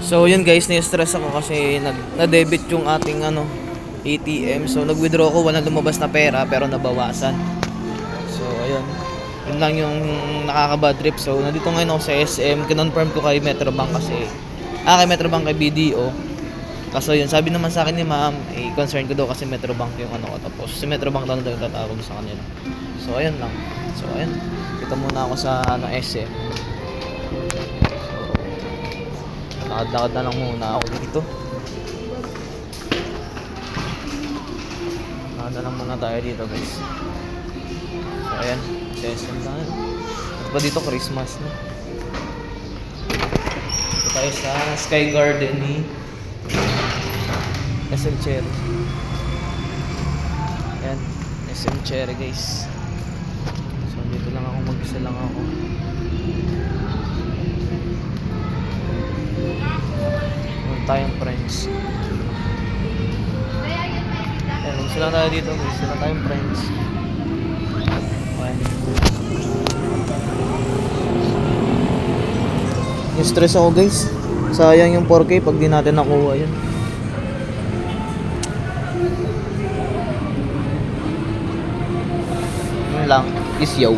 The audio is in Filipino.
So yun guys, na-stress ako kasi na-debit yung ating ATM. So nag-withdraw ko, walang lumabas na pera pero nabawasan. So ayun, yun lang yung nakaka-bad trip. So nandito ngayon ako sa SM, kinonfirm ko kay Metrobank kasi kay Metrobank, kay BDO. Kaso yun, sabi naman sa akin ni ma'am, concern ko daw kasi Metrobank yung ko. Tapos si Metrobank daw yung tatawag sa kanila. So ayun lang. So ayun, kita muna ako sa SM. So lakad-lakad na lang muna ako dito. Lakad na lang muna tayo dito guys. So ayan, SM na yun. At pa dito Christmas na. Dito tayo sa Sky Garden ni SM Cherry. Ayan, SM Cherry guys. So dito lang ako, mag-isa lang ako. Meron tayong friends. Ayan, mag-isa lang tayo dito guys. Meron tayong friends. Ayan. Yung stress ako guys. Sayang yung 4K pag di natin nakuha yun. Lang is yo.